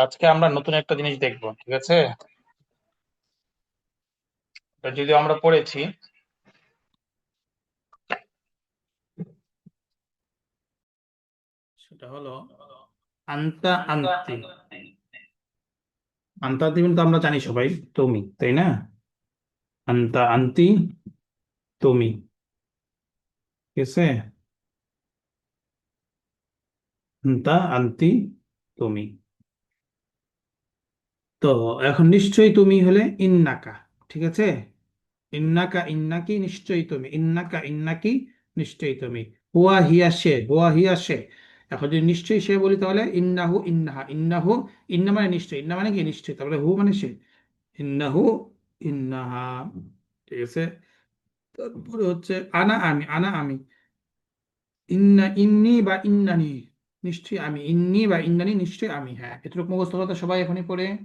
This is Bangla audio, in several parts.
আজকে আমরা নতুন একটা জিনিস দেখবো, ঠিক আছে? এটা যদিও আমরা পড়েছি। সেটা হলো আন্তা আন্তি। আন্তা আন্তি মানে তো আমরা জানি সবাই তুমি, তাই না? আন্তা আন্তি তুমি, ঠিক আছে? আন্তা আন্তি তুমি। তো এখন নিশ্চয়ই তুমি হলে ইন্নাকা, ঠিক আছে? ইন্নাকা ইন্নাকি নিশ্চয়ই তুমি, ইন্নাকা ইন্নাকি নিশ্চয়ই তুমি। হুয়া হিয়া সে, হুয়া হিয়া সে। এখন যদি নিশ্চয়ই সে বলি তাহলে ইন্নাহু ইন্নাহা, ইন্নাহু। ইন্না মানে নিশ্চয়ই, ইন্না মানে কি নিশ্চয়ই, তারপরে হু মানে সে। ইন্নাহু ইন্নাহা, ঠিক আছে? তারপরে হচ্ছে আনা আমি, আনা আমি। ইন্না ইন্নি বা ইন্নানি, নিশ্চয়ই আমি। ইন্নি বা ইন্নানি নিশ্চয়ই আমি। হ্যাঁ, এটুকু মুখস্থ কথা সবাই এখনই পড়ে।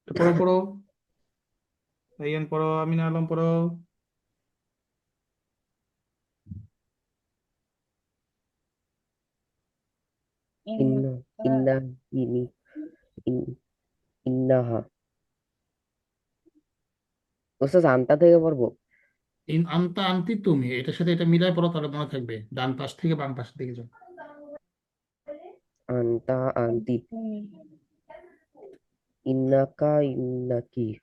তো পড়ো পড়ো, রাইয়ান পড়ো, আমিনা আলম পড়ো। ইন্না ইন্না ইনি ইন ইন্নাহা। ওস্তাদ আনতা থেকে পড়বো। আনতা আনতি তুমি, এটার সাথে এটা মিলাই পড়ো, তাহলে মনে থাকবে। ডান পাশ থেকে বাম পাশ থেকে যাও। আনতা আনতি ইন্নাকা ইন্নাকি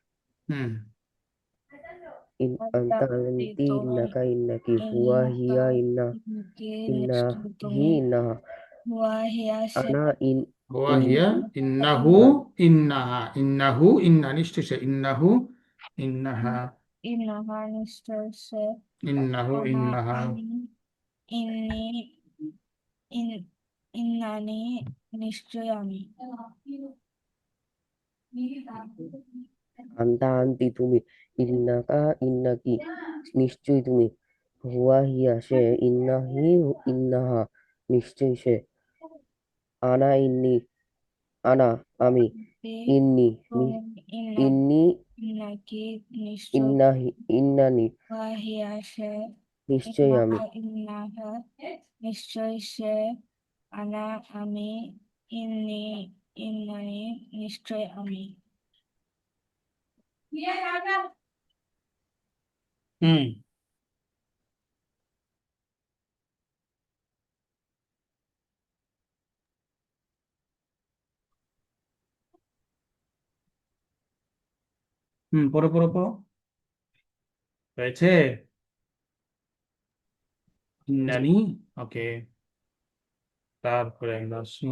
হুম। আনতা আনতি ইন্নাকা ইন্নাকি হুয়া হিয়া ইন্নাহি ইন্নাহা আনা হুয়া ইন হিয়া ইন্নাহু ইন্নাহা, ইন্নাহু ইন্না নিশ্চয় সে, ইন্নাহু ইন্নাহা, ইন্নাহু ইন্নাহা। আনতা আনতি তুমি ইন্নাকা ইন্নাকি নিশ্চয়ই তুমি হুয়া হিয়া সে ইন্নাহি ইন্নাহা নিশ্চয়ই সে আনা ইন্নি আনা আমি ইন্নি ইন্নি ইন্নাহি ইন্নানি নিশ্চয়ই আমি হুম হুম, পড়ো পড়ো পড়ো। হয়েছে? ইন্নানি, ওকে। তারপরে আমরা আসি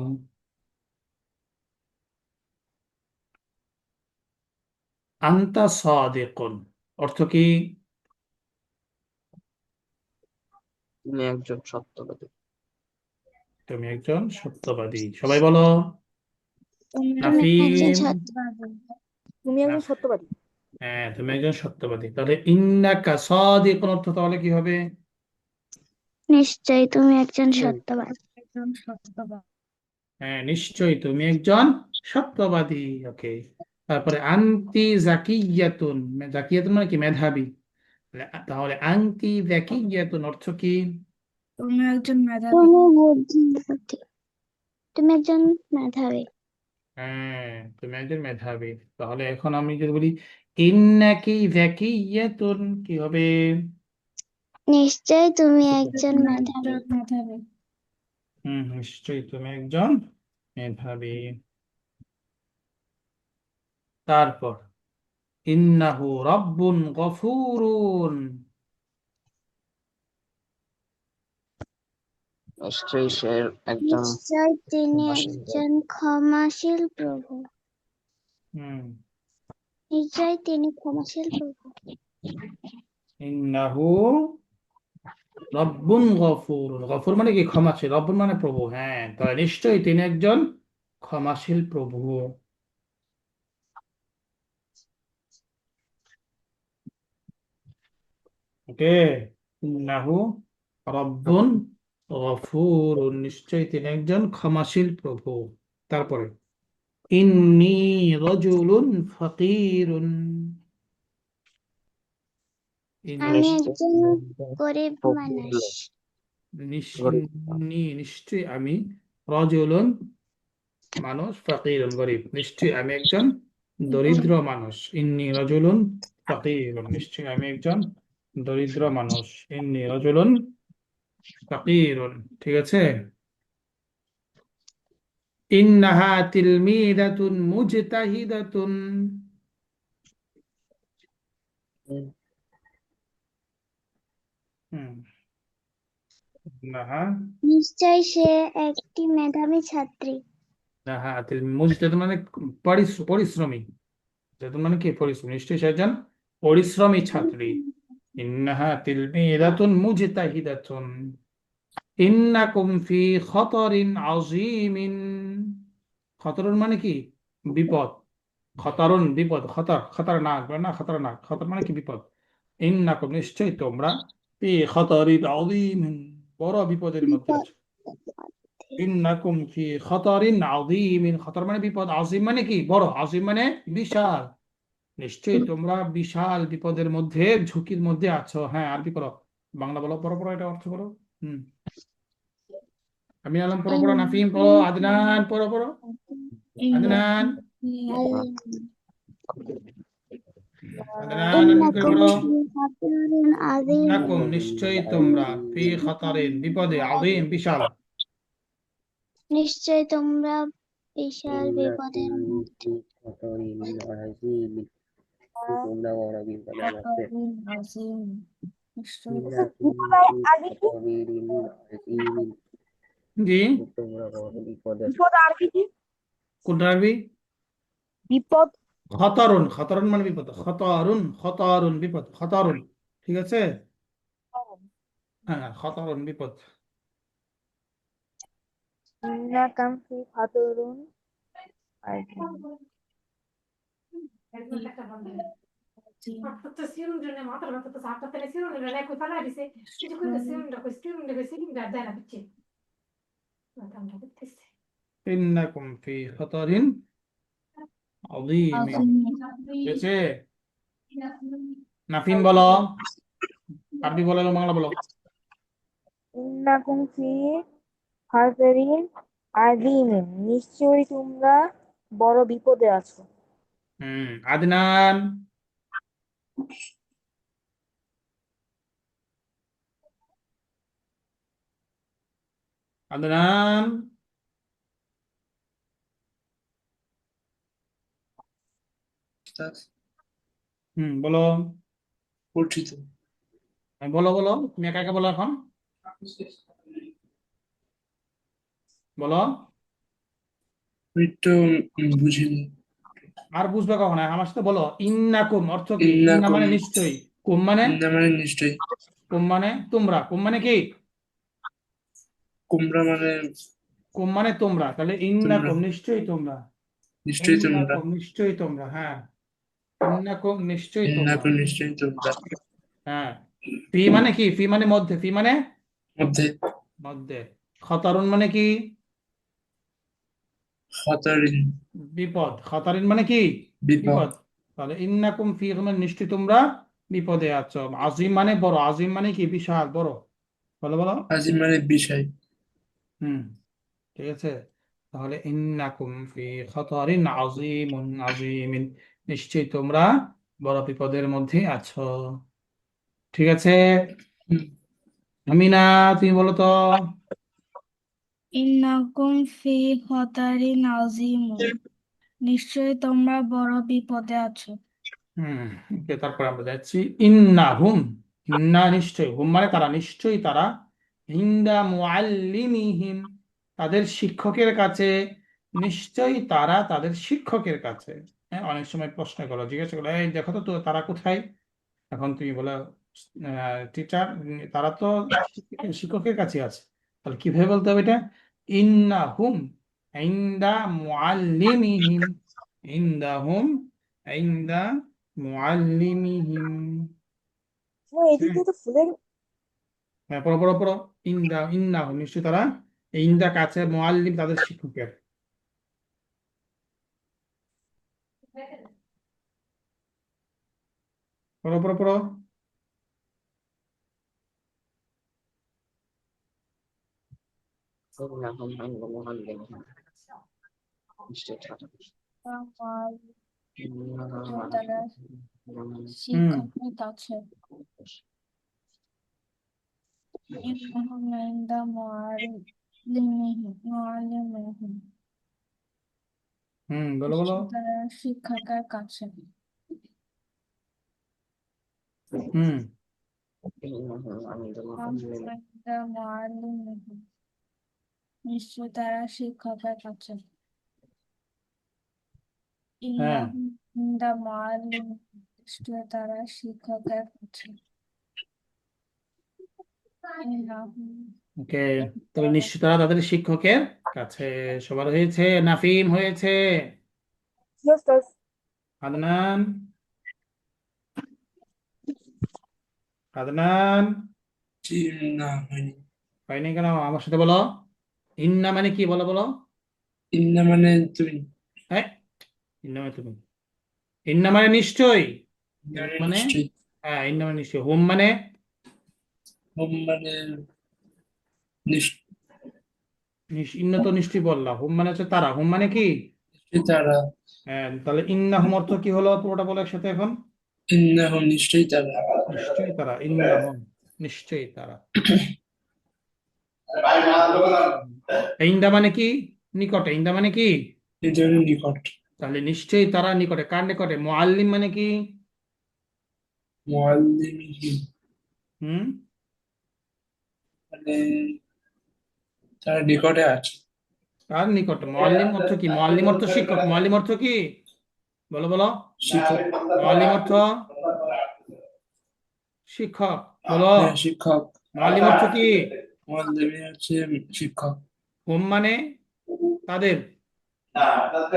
আন্তা সাদিকুন, অর্থ কি? তুমি একজন সত্যবাদী। তুমি একজন সত্যবাদী, সবাই বলো। তুমি একজন নাফিন। সত্যবাদী। তুমি একজন নাফ- সত্যবাদী। হ্যাঁ, তুমি একজন সত্যবাদী। তাহলে ইন্নাকা সাদিকুন অর্থ তাহলে কি হবে? নিশ্চয়ই তুমি একজন হুম, সত্যবাদী। হ্যাঁ, নিশ্চয়ই তুমি একজন সত্যবাদী। ওকে। তারপরে আনতি জাকিয়াতুন, জাকিয়াতুন মানে কি মেধাবী। তাহলে আনতি জাকিয়াতুন অর্থ কি? তুমি বুদ্ধিমতী। তুমি একজন মেধাবী। হ্যাঁ, তুমি একজন মেধাবী। তাহলে এখন আমি যদি বলি ইন্নাকি জাকিয়াতুন, কি হবে? নিশ্চয়ই তুমি একজন মেধাবী। নিশ্চয়ই তুমি একজন মেধাবী। তারপর ইন্নাহু রাব্বুন গফুরুন। নিশ্চয়ই সে একজন নিশ্চয় তিনি ক্ষমাশীল একজন ক্ষমাশীল প্রভু। হুম। নিশ্চয় তিনি ক্ষমাশীল প্রভু। ইন্নাহু রব্বুন গফুরুন, গফুর মানে কি ক্ষমাশীল, রব্বুন মানে প্রভু। হ্যাঁ, তাহলে নিশ্চয়ই তিনি একজন ক্ষমাশীল প্রভু। ওকে। ইন্নাহু রব্বুন গফুরুন, নিশ্চয়ই তিনি একজন ক্ষমাশীল প্রভু। তারপরে ইন্নী রাজুলুন ফাকিরুন। আমি নিশ্চয়ই একজন তুমি একজন গরিব ফকির মানুষ। লোক। গরিব নিশ্চয়ই আমি রজুলুন মানুষ ফাকিরুন গরিব নিশ্চয়ই আমি একজন দরিদ্র মানুষ ইন্নি রজুলুন ফাকিরুন নিশ্চয়ই আমি একজন দরিদ্র মানুষ ইন্নি রজুলুন ফাকিরুন ঠিক আছে ইন্নাহা তিলমিদাতুন মুজতাহিদাতুন হুম ইন্নাহা নিশ্চয় সে একটি মেধাবী ছাত্রী ইন্নাহা মুজতাহিদ মানে পরিশ্রমী মুজতাহিদ মানে কি পরিশ্রমী নিশ্চয়ই সে একজন পরিশ্রমী ছাত্রী ইন্নাহা তিলমিদাতুন মুজতাহিদাতুন ইন্নাকুম ফি খতরিন আযীমিন খতরুন মানে কি বিপদ খতরুন বিপদ খতরনাক না খতরনাক খতর মানে কি বিপদ ইন্নাকুম নিশ্চয়ই তোমরা ফি খতরিন আযীমিন বড় বিপদের মধ্যে আছো ইন্নাকুম ফি খতরিন আযীমিন খতর মানে বিপদ আযীম মানে কি বড় আযীম মানে বিশাল নিশ্চয়ই তোমরা বিশাল বিপদের মধ্যে ঝুঁকির মধ্যে আছো হ্যাঁ আরবি করো বাংলা বলো পড়ো পড়ো এটা অর্থ করো হুম আমি আলম পড়ো পড়ো নাফিম পড়ো আদনান পড়ো পড়ো আদনান আদনান আনমিন করে ইন্নাকুম পড়ো ফি খাতিরিন আযীম ইন্নাকুম নিশ্চয়ই তোমরা ফি খতরিন বিপদে আযীম বিশাল নিশ্চয় তোমরা বিশাল বিপদের ইন্নাকুম মধ্যে ফি খতরিন আযীমিন তোমরা বড় বিপদে আছো ইন্নাকুম ফি খতরিন আযীমিন জি তোমরা বড় বিপদে কোনটা আরবি বিপদ খতরুন খতরুন মানে বিপদ খতরুন বিপদ খতরুন ঠিক আছে হ্যাঁ খতরুন বিপদ ইন্নাকুম ফি খাতিরিন ইন্নাকুম ফি খতরিন আযীমিন ঠিক আছে নাফিম বলো আরবি বলো এবং বাংলা বলো ইন্নাকুম ফি খাতিরিন আযীমিন নিশ্চয়ই তোমরা বড় বিপদে আছো আদনান আদনান বলো পরিচিত বলো বলো তুমি একা একা বলো এখন বলো আমি তো বুঝিনি আর বুঝবে কখন আমার সাথে বলো ইন্নাকুম অর্থ কি ইন্না ইন্নাকুম মানে নিশ্চয়ই কুম মানে ইন্না মানে নিশ্চয়ই কুম মানে তোমরা কুম মানে কি কুমড়া মানে কুম মানে তোমরা তাহলে তোমরা ইন্নাকুম নিশ্চয়ই তোমরা নিশ্চয়ই তোমরা ইন্নাকুম নিশ্চয়ই তোমরা হ্যাঁ ইন্নাকুম নিশ্চয়ই তোমরা ইন্নাকুম নিশ্চয়ই তোমরা হ্যাঁ ফি মানে কি ফি মানে মধ্যে ফি মানে মধ্যে মধ্যে খতরুন মানে কি খতরিন বিপদ খতরিন মানে কি বিপদ বিপদ তাহলে ইন্নাকুম ফি মানে নিশ্চয়ই তোমরা বিপদে আছো আজিম মানে বড় আজিম মানে কি বিশাল বড় বলো বলো আজিম মানে বিষয় হুম ঠিক আছে তাহলে ইন্নাকুম ফি খতরিন আযীমিন নিশ্চয়ই তোমরা বড় বিপদের মধ্যে আছো ঠিক আছে হুম, আমিনা তুমি বলো তো ইন্নাকুম ফি খতারিন আযীমিন নিশ্চয়ই তোমরা বড় বিপদে আছো ওকে তারপর আমরা যাচ্ছি ইন্নাহুম ইন্না নিশ্চয় হুম মানে তারা নিশ্চয়ই তারা ইনদা মুআল্লিমিহিম তাদের শিক্ষকের কাছে নিশ্চয়ই তারা তাদের শিক্ষকের কাছে হ্যাঁ অনেক সময় প্রশ্ন করো জিজ্ঞাসা করো এই দেখো তো তারা কোথায় এখন তুমি বলো টিচার তারা তো শিক্ষকের কাছে আছে তাহলে কিভাবে বলতে হবে এটা ইন্নাহুম ইনদা মুআল্লিমিহিম ইনদাহুম ইনদা মুআল্লিমিহিম এদিক দিয়ে তো ফুলের হ্যাঁ পড়ো পড়ো পড়ো ইন্নাহুম নিশ্চয়ই তারা এই ইনদা কাছে মুআল্লিম তাদের শিক্ষকের পড়ো পড়ো পড়ো إنهم عند معلمهم নিশ্চয়ই তারা আমার إنها তারা হুম শিক্ষকের কাছে إنهم عند معلمهم বলো বলো নিশ্চয়ই তারা শিক্ষকের কাছে হুম إنهم عند إنهم معلمهم عند معلمهم নিশ্চয়ই তারা শিক্ষকের কাছে হ্যাঁ إنهم عند معلمهم নিশ্চয়ই তারা শিক্ষকের কাছে إنهم ওকে তবে নিশ্চয় তারা তাদের শিক্ষকের কাছে। সবার হয়েছে? নাফিম হয়েছে? Yes, yes. আদনান আদনান জি, না হয়নি। হয়নি কেন? আমার সাথে বলো। ইন্না মানে কি? বলো বলো। ইন্না মানে তুমি, হ্যাঁ, ইন্না মানে তুমি। ইন্না মানে নিশ্চয়। ইন্না মানে মানে নিশ্চয়ই, হ্যাঁ, ইন্না মানে নিশ্চয়। হুম মানে হোম মানে নিশ্চয়ই ইন্না তো নিশ্চয়ই বললাম। হুম মানে হচ্ছে তারা। হুম মানে কি? তারা, হ্যাঁ, তাহলে ইন্না হুম অর্থ কি হলো? পুরোটা বলো একসাথে এখন। ইন্নাহুম নিশ্চয়ই তারা, নিশ্চয়ই তারা। ইন্না হুম নিশ্চয়ই তারা। ইন্দা মানে কি? নিকটে। ইন্দা মানে কি? এই ধরনের নিকট, তাহলে নিশ্চয়ই তারা নিকটে। কার নিকটে? মুআল্লিম মানে কি? মুআল্লিমিহিম হুম মানে তারা নিকটে আছে, কার নিকটে? মুআল্লিম অর্থ কি? মুআল্লিম অর্থ শিক্ষক। মুআল্লিম অর্থ কি? বলো বলো। শিক্ষক, মুআল্লিম অর্থ শিক্ষক। বলো। হ্যাঁ শিক্ষক, মুআল্লিম অর্থ কি? মুআল্লিমি হচ্ছে শিক্ষক, হুম মানে তাদের।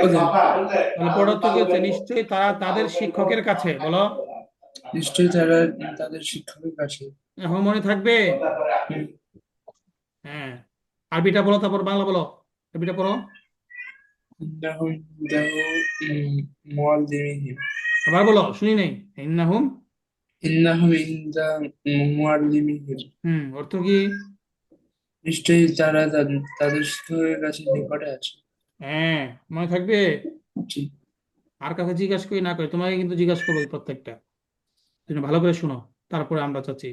ওদের তাহলে পরের অর্থ কি হচ্ছে? নিশ্চয়ই তারা তাদের শিক্ষকের কাছে। বলো। নিশ্চয়ই তারা তাদের শিক্ষকের কাছে। এখন মনে থাকবে? হুম, হ্যাঁ, আরবিটা বলো, তারপর বাংলা বলো। আরবিটা পড়ো। ইন্নাহুম ইনদাহু মুআল্লিমিহিম, আবার বলো, শুনি নাই। ইন্নাহুম। ইন্নাহুম ইনদা মুআল্লিমিহিম অর্থ কি? নিশ্চয়ই তারা তাদের শিক্ষকের কাছে নিকটে আছে। হ্যাঁ, মনে থাকবে? ঠিক, আর কাছে জিজ্ঞাসা করি না করি, তোমাকে কিন্তু জিজ্ঞাসা করবো এই প্রত্যেকটা। তুমি ভালো করে শোনো, তারপরে আমরা চাচ্ছি।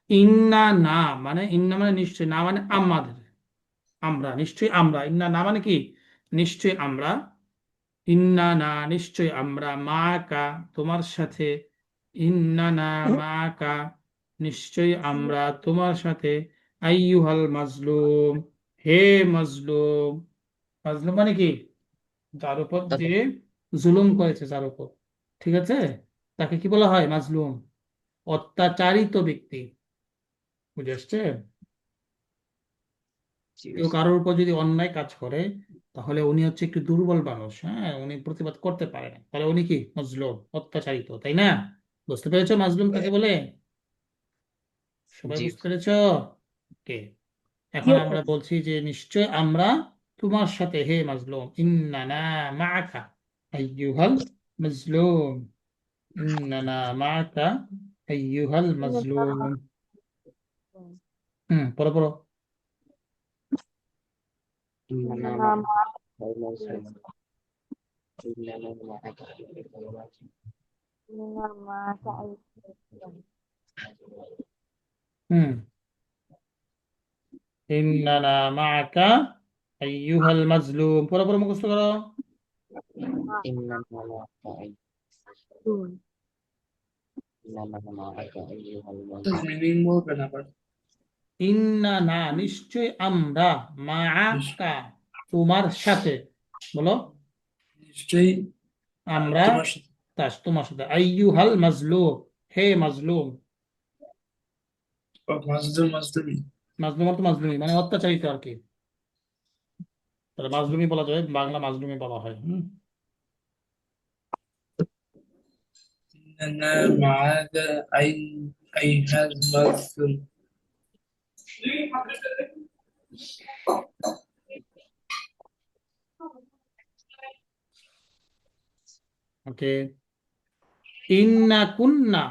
ইন্না না মানে, ইন্না মানে নিশ্চয়, না মানে আমাদের। আমরা, নিশ্চয়ই আমরা। ইন্না না মানে কি? নিশ্চয় আমরা। ইন্না না নিশ্চয় আমরা। মা কা তোমার সাথে। ইন্না না মা কা নিশ্চয় আমরা তোমার সাথে। আইয়ুহাল মাজলুম হে মাজলুম। মাজলুম মানে কি? যার উপর যে জুলুম করেছে, যার উপর। ঠিক আছে, তাকে কি বলা হয়? মাজলুম। অত্যাচারিত ব্যক্তি। বুঝে আসছে? কেউ কারোর উপর যদি অন্যায় কাজ করে, তাহলে উনি হচ্ছে একটু দুর্বল মানুষ। হ্যাঁ, উনি প্রতিবাদ করতে পারে না, তাহলে উনি কি? মজলুম, অত্যাচারিত, তাই না? বুঝতে পেরেছো মাজলুম কাকে বলে? সবাই জি বুঝতে পেরেছো? ওকে, এখন Yes, আমরা yes. বলছি যে নিশ্চয় আমরা তোমার সাথে হে মাজলুম। ইন্নানা মাআকা আইয়ুহাল মাজলুম। ইন্নানা মাআকা আইয়ুহাল মাজলুম। পড়ো পড়ো। إننا إنما معك المسلمين إننا معك المسلمين إنما تعلم. হুম ইন্নানা মাআকা আইয়ুহাল মাজলুম। পড়ো পড়ো, মুখস্থ করো। إننا معك إنما معك أيها المسلمين মিনিং বলবেন আবার, ইন্নানা নিশ্চয় আমরা। মাআকা তোমার সাথে। বলো। নিশ্চয়ই আমরা তোমার সাথে, তোমার সাথে। আইয়ুহাল মাজলুম হে মাজলুম। মাজলুম মাজলুমি, মাজলুম অর্থ মাজলুমি মানে অত্যাচারিত আর কি। তাহলে মাজলুমি বলা যায়, বাংলা মাজলুমি বলা হয়। إننا معك أيها المظلوم। ওকে, ইন্না কুন্না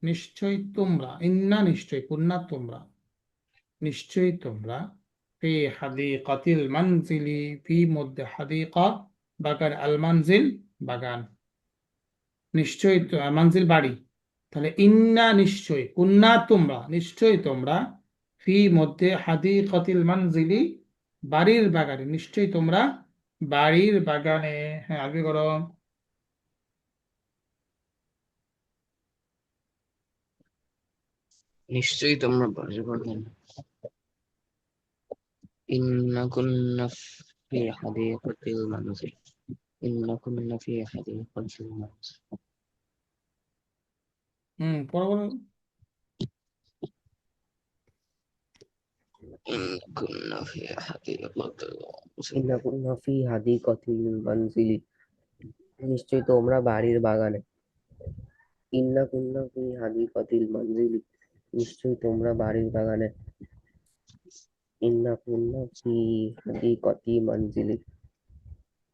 নিশ্চয় তোমরা। ইন্না নিশ্চয়, কুন্না তোমরা। নিশ্চয়ই তোমরা। ফি হাদিকাতিল মানজিলি, ফি মধ্যে হাদিকা বাগান, আল মানজিল বাগান, নিশ্চয়ই মানজিল বাড়ি। তাহলে ইন্না নিশ্চয়ই, কুন্না তোমরা, নিশ্চয়ই তোমরা, ফি মধ্যে হাদিকাতিল মানজিলি বাড়ির বাগানে, নিশ্চয়ই তোমরা বাড়ির বাগানে। হ্যাঁ, আরবি করো। নিশ্চয়ই তোমরা বাড়ির বাগানে। إن كنا في حديقة المنزل إن كنا في حديقة المنزل পড়ো বলো। إن كنا في حديقة المنزل ইন্না কুন্না ফি হাদিকাতিল মানজিলি, নিশ্চয়ই তোমরা বাড়ির বাগানে। ইন্না কুন্না ফি হাদিকাতিল মানজিলি, নিশ্চয়ই তোমরা বাড়ির বাগানে। ইন্না কুন্না ফি হাদিকাতি মানজিলি,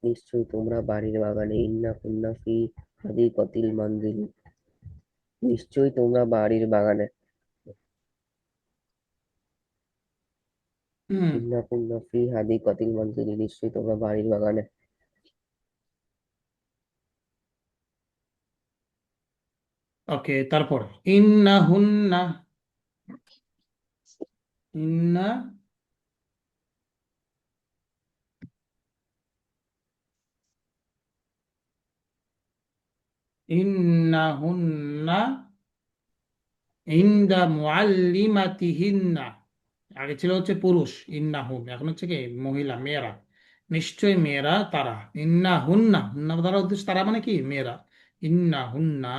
নিশ্চয়ই তোমরা বাড়ির বাগানে। ইন্না কুন্না ফি হাদিকাতিল মানজিলি, নিশ্চয়ই তোমরা বাড়ির বাগানে। হুম ইন্না কুন্না ফি হাদিকাতিল মানজিলি, নিশ্চয়ই তোমরা বাড়ির বাগানে। ওকে, তারপর ইন্না হুন্না, ইন্না ইন্না হুন্না ইন্দা মুআল্লিমাতিহিন্না, আগে ছিল হচ্ছে পুরুষ ইন্না হুন, এখন হচ্ছে কি মহিলা, মেয়েরা। নিশ্চয় মেয়েরা তারা, ইন্না হুন্না, হুন্না দ্বারা উদ্দেশ্য তারা মানে কি মেয়েরা। ইন্না হুন্না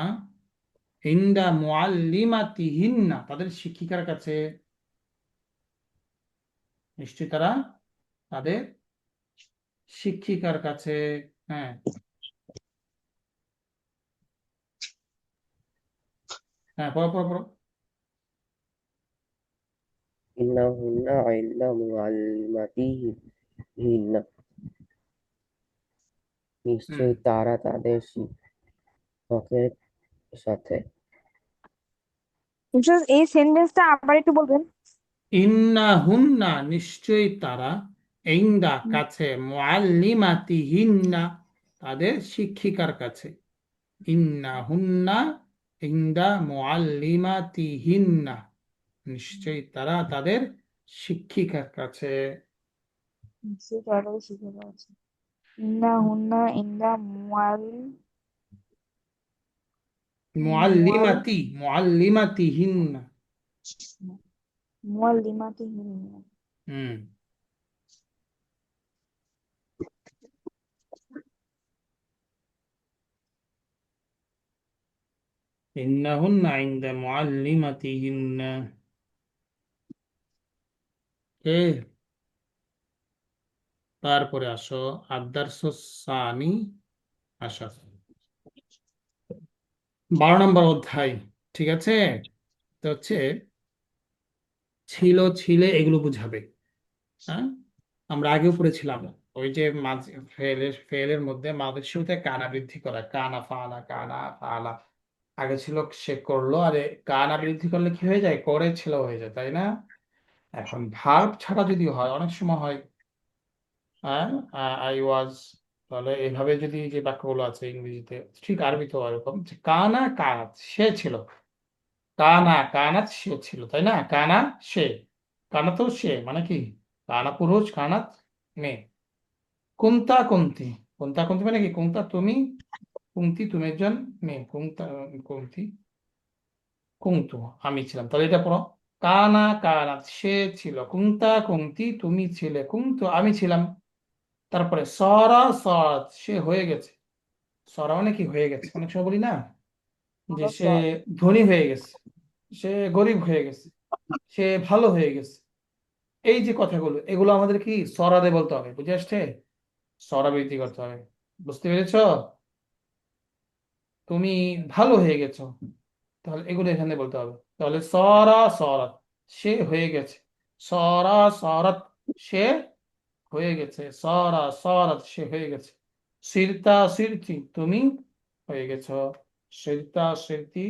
ইন্দা মুআল্লিমাতিহিন্না, তাদের শিক্ষিকার কাছে, নিশ্চয় তারা তাদের শিক্ষিকার কাছে। হ্যাঁ, হ্যাঁ, পড়ো পড়ো পড়ো। ইন্না হুন্না ইন্দা মুআল্লিমাতিহিন্না, হুম নিশ্চয়ই তারা তাদের শিক্ষকের সাথে। টিচার এই সেন্টেন্সটা আবার একটু বলবেন? ইন্না হুন্না নিশ্চয়ই তারা, ইন্দা কাছে, মুআল্লিমাতিহিন্না তাদের শিক্ষিকার কাছে। ইন্না হুন্না ইন্দা মুআল্লিমাতিহিন্না, নিশ্চয়ই তারা তাদের শিক্ষিকার কাছে। সেটা শিখে গেছে। ইন্না হুন্না ইন্দা মুয়াল মুয়াল মুআল্লিমাতিহিন্না। মুয়াল্লিমাতিহিন্না। হুম ইন্নাহুন্না ইনদা মুআল্লিমাতিহিন্না। এ, তারপরে আসো আদ-দারসুস সানি আশার, 12 নম্বর অধ্যায়। ঠিক আছে, তো হচ্ছে ছিল, ছিলে এগুলো বুঝাবে। হ্যাঁ, আমরা আগেও পড়েছিলাম ওই যে মাঝে ফেলের মধ্যে মাঝের শুরুতে কানা বৃদ্ধি করা, কানা ফালা, কানা ফালা। আগে ছিল সে করলো, আরে কানা বৃদ্ধি করলে কি হয়ে যায়, করেছিল হয়ে যায়, তাই না? এখন ভার্ব ছাড়া যদি হয়, অনেক সময় হয় হ্যাঁ, আই ওয়াজ, তাহলে এভাবে যদি যে বাক্যগুলো আছে ইংরেজিতে, ঠিক আরবিতেও এরকম যে কানা কানাত সে ছিল, কানা কানাত সে ছিল, তাই না? কানা সে, কানা তো সে মানে কি, কানা পুরুষ, কানাত মেয়ে। কুন্তা কুন্তি, কুন্তা কুন্তি মানে কি, কুন্তা তুমি, কুন্তি তুমি একজন মেয়ে, কুন্তা কুন্তি, কুন্তু আমি ছিলাম। তাহলে এটা পড়ো, কানা কানাত সে ছিল, কুন্তা কুন্তি তুমি ছিলে, কুন্তু আমি ছিলাম। তারপরে সরা সরাত সে হয়ে গেছে, সরা মানে কি হয়ে গেছে, অনেক সময় বলি না যে সে ধনী হয়ে গেছে, সে গরিব হয়ে গেছে, সে ভালো হয়ে গেছে। এই যে কথাগুলো, এগুলো আমাদের কি সরাদে বলতে হবে, বুঝে আসছে? সরা বৃদ্ধি করতে হবে, বুঝতে পেরেছো? তুমি ভালো হয়ে গেছো, তাহলে এগুলো এখানে বলতে হবে। তাহলে সরা সরাত সে হয়ে গেছে, সরা সরাত সে হয়ে গেছে, সরা সরাত সে হয়ে গেছে। সিরতা সিরতি তুমি হয়ে গেছো, সিরতা সিরতি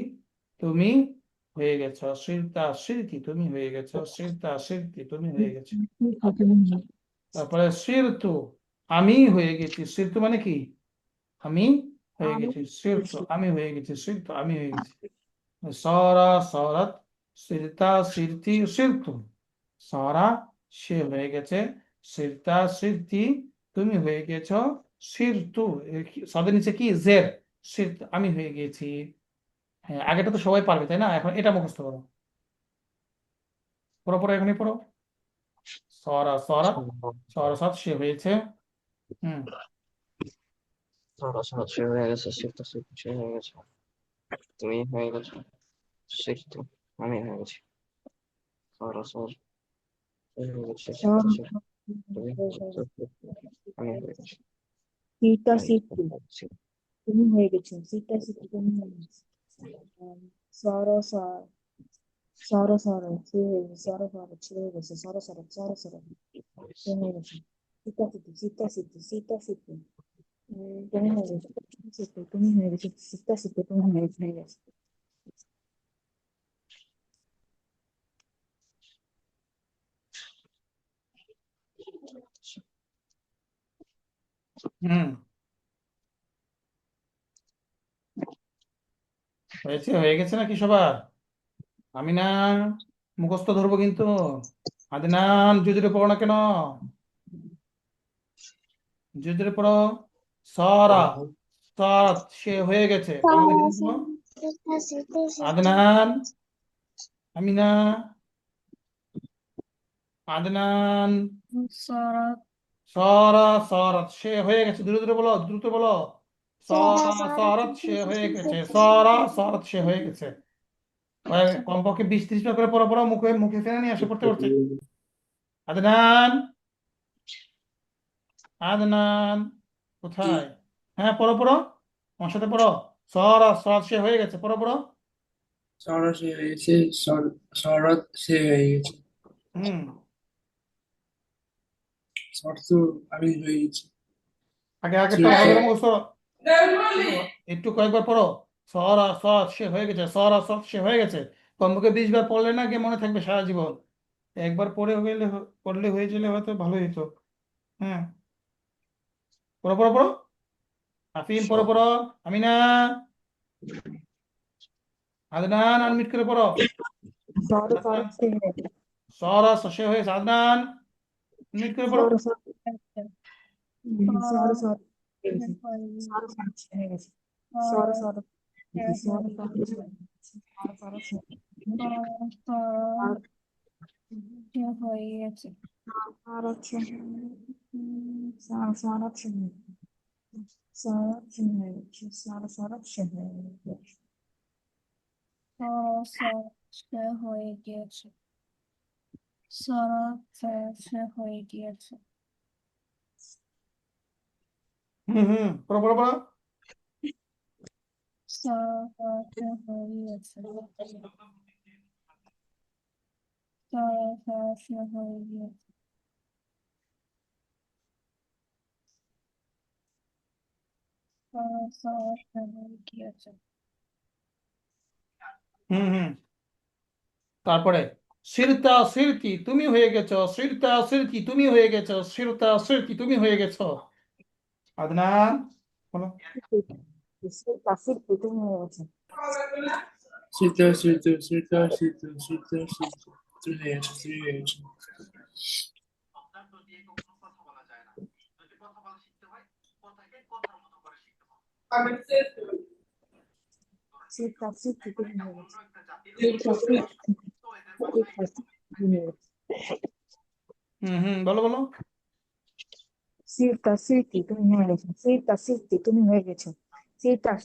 তুমি হয়ে গেছো, সিরতা সিরতি তুমি হয়ে গেছো, সিরতা সিরতি তুমি হয়ে গেছো। তারপরে সিরতু আমি হয়ে গেছি, সিরতু মানে কি আমি হয়ে গেছি, সিরতু আমি হয়ে গেছি, সিরতু আমি হয়ে গেছি। সরা সরাত, সিরতা সিরতি সিরতু। সরা সে হয়ে গেছে, সিরতা সিরতি তুমি হয়ে গেছো, সিরতু সাদের নিচে কি জের, সির আমি হয়ে গেছি। হ্যাঁ আগেটা তো সবাই পারবে তাই না, এখন এটা মুখস্থ করো, পড়ো পড়ো এখনই পড়ো। সরা সরাত, সরাসত সে হয়েছে। হুম সরাসরি সে হয়ে গেছে, সিফট সিফট সে হয়ে গেছে, তুমি হয়ে গেছো, সিফট আমি হয়ে গেছি, সরাসরি সে হয়ে গেছে, সিফট সিফট তুমি হয়ে গেছো, আমি হয়ে গেছি, সিটা আমি সিটি তুমি হয়ে গেছো, সিটা সিটি তুমি হয়ে গেছো। সর সর সর সর সে হয়ে গেছে, সর সর সে হয়ে গেছে, সর সর সর সর সে হয়ে গেছে। সিটা সিটি সিটা সিটি সিটা সিটি তুমি হয়ে গেছো, সিটি তুমি হয়ে গেছো, সিটা সিটি তুমি হয়ে গেছে। হুম হয়েছে, হয়ে গেছে নাকি সবার? আমি না মুখস্থ ধরবো কিন্তু, আদনান জুজুরে পড়ো না কেন, জুজুরে পড়ো। সারা সারাত সে হয়ে গেছে, বাংলা দেখে সরা নিবো। সিরতা সিরতি সিরতু আদনান আমিনা, আদনান সরাত সারা সারাত সে হয়ে গেছে, দ্রুত দ্রুত বলো, দ্রুত বলো। সরা সারা সরা সারাত সিরতি সে হয়ে সিরতি গেছে, সিরতু সারা সিরতু সারাত সে হয়ে গেছে। কমপক্ষে 20-30 বার করে পড়ো, পড়ো, মুখে মুখে ফেলে নিয়ে আসো পড়তে পড়তে। আদনান আদনান কোথায়? হ্যাঁ পড়ো পড়ো, আমার সাথে পড়ো। সরা সরাত সে হয়ে গেছে, পড়ো পড়ো। সরা সে হয়ে গেছে, শরৎ সে হয়ে গেছে, হুম শর্ত আমি হয়ে গেছি, আগে আগেরটা ভালো করে সিরত মুখস্থ, একটু কয়েকবার পড়ো। সরা সরাত সে হয়ে গেছে, সরা সরাত সে হয়ে গেছে। কমপক্ষে 20 বার পড়লে না গিয়ে মনে থাকবে সারা জীবন, একবার পড়ে হইলে পড়লে হয়ে গেলে হয়তো ভালোই হতো। হ্যাঁ পড়ো পড়ো পড়ো, আফিন পড়ো পড়ো। আমিনা, আদনান আনমিট করে পড়ো। সর সর আদনান সে হয়ে গেছে, সরা সে হয়েছে, আদনান আনমিট করে পড়ো। সর সর সর সরাত সর সে হয়ে সর গেছে, সর সে হয়ে গেছে, সর সরাত সর সে সর হয়ে সর গেছে, সর সর সর সরাত সে হয়ে গেছে, সর সর সর সর সর সর সর সরাত সে হয়ে গেছে, সরাত সে হয়ে গিয়েছে, হুম পড়ো পড়ো পড়ো। সরাত সে হয়ে গেছে, সরাত সে হয়ে গিয়েছে, সরাত সে হয়ে গিয়েছে, হুম তারপরে সিরতা সিরতি তুমি হয়ে গেছো, সিরতা সিরতি তুমি হয়ে গেছো, সিরতা সিরতি তুমি হয়ে গেছো। আদনান বলো। তাসির তুমি হয়ে গেছে, সিরত সিরত সিরত সিরত সিরত সিরত তুমি হয়ে গেছো, তুমি হয়ে গেছো, তাসির তুমি হয়ে গেছে, তাসির তুমি হয়ে গেছে, বলো বলো। সিরতি তুমি হয়ে গেছে, সিরতি তুমি হয়ে গেছো, সিরতি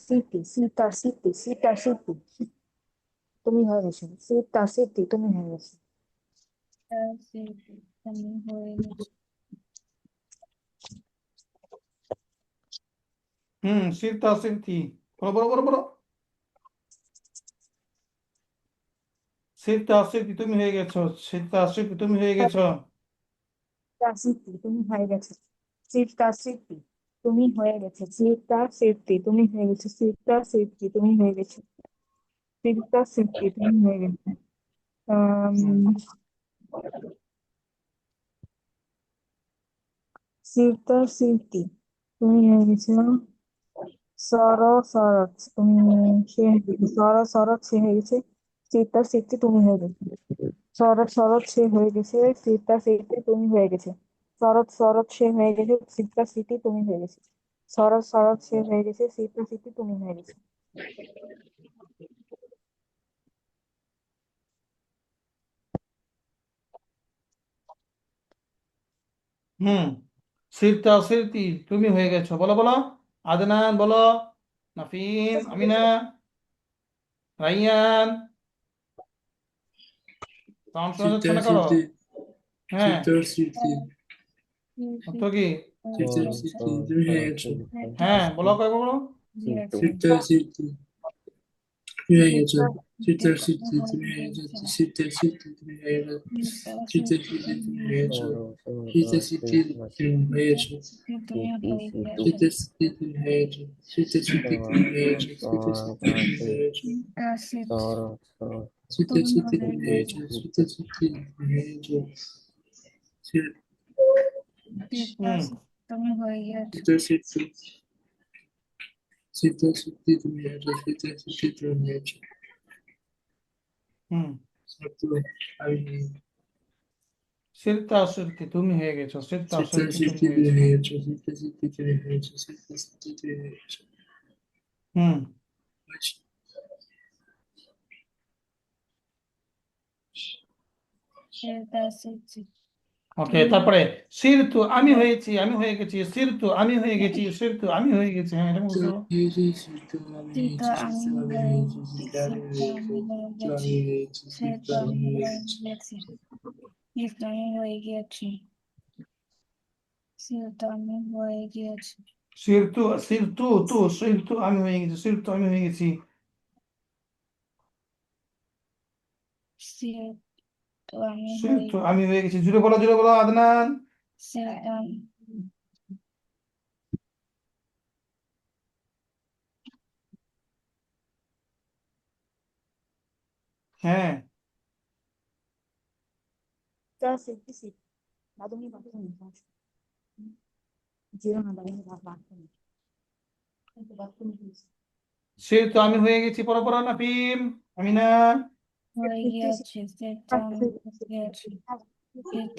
তুমি হয়ে গেছো, সিরতি তুমি হয়ে গেছো, সে আমি হয়ে গেছে, সিরতা সিরতি বলো বলো বলো বলো। সিরতা সিরতি তুমি হয়ে গেছো, সিরতা সিরতি তুমি হয়ে গেছো। তাসির তুমি হয়ে গেছে, সিরতি তুমি হয়ে গেছে, সিরতি তুমি হয়ে গেছো, সিরতি তুমি হয়ে গেছো, সিক্তা সিক্তি তুমি হয়ে গেছে হুম। সিক্তা সিক্তি তুমি হয়ে গেছে সর সরত তুমি সে হয়ে গেছে সর সরত সে হয়ে গেছে সিক্তা সিক্তি তুমি হয়ে গেছে শরৎ শরৎ সে হয়ে গেছে সিক্তা সিক্তি তুমি হয়ে গেছে শরৎ শরৎ সে হয়ে গেছে সিক্তা সিক্তি তুমি হয়ে গেছে শরৎ শরৎ সে হয়ে গেছে সিক্তা সিক্তি তুমি হয়ে গেছে হুম। সিরতা সিরতি তুমি হয়ে গেছো, বলো বলো। আদনান বলো, নাফিম, আমিনা, রাইয়ান, সাউন্ড শোনা যাচ্ছে Sita, না করো। Sita, হ্যাঁ, Sita, Sita, তো কি? Sita, সর Sita, সর তুমি হয়ে সর গেছো। হ্যাঁ, বলো কয়েকবার বলো। সিদ্ধ Sita, Sita, তুমি হয়ে গেছো। সিক্তা Sita, Sita, তুমি হয়ে গেছো। Sita, Sita, তুমি হয়ে গেছো। Sita, Sita, তুমি হয়ে গেছো। সর সর Sita, সর Sita, সিদ্ধ তুমি হয়ে গেছো। সিদ্ধি সিদ্ধি Sita, Sita, তুমি হয়ে গেছো। Sita, Sita, তুমি হয়ে গেছো। Sita, সর Sita, সর তুমি হয়ে গেছো। সর সর Sita, Sita, তুমি হয়ে গেছো। Sita, Sita, তুমি হয়ে গেছো। হুম। তুমি হয়ে গেছো Sita, Sita, Sita, Sita, তুমি হয়ে গেছো। Sita, Sita, তুমি হয়ে গেছো। হুম। তারপর আমি সিরতা সিরতি তুমি হয়ে গেছো, সিরতা Sita, সিরতি তুমি Sita, হয়ে তুমি গেছো। হয়ে গেছো। Sita, Sita, তুমি হয়ে গেছো। Sita, Sita, তুমি হয়ে গেছো। হুম। ওকে, তারপরে সিরতু আমি হয়েছি, আমি হয়ে গেছি, সিরতু আমি হয়ে গেছি, সিরতু আমি হয়ে গেছি। হ্যাঁ, এটা বলছো। Sita, আমি হয়েছি। Sita, আমি হয়েছি। Sita, আমি হয়েছি। Sita, আমি হয়েছি। Sita, আমি হয়েছি। আমি হয়ে গেছি আমি হয়ে গেছি সিরতু সিরতু তু সিরতু আমি হয়ে গেছি, সিরতু আমি হয়ে গেছি। আমি হয়ে সিরতু আমি হয়ে গেছি, জুড়ে বলো, জুড়ে বলো আদনান। আমি হ্যাঁ, সিক্তা সিক্তি সিক্তি বাদমি বাদমি জিরো না বাদমি বাদমি কিন্তু বাদমি সিরতু আমি হয়ে গেছি, পড়ো পড়ো নাফিম, আমিনা। হয়ে সিক্তি গেছি আমি হয়ে গেছি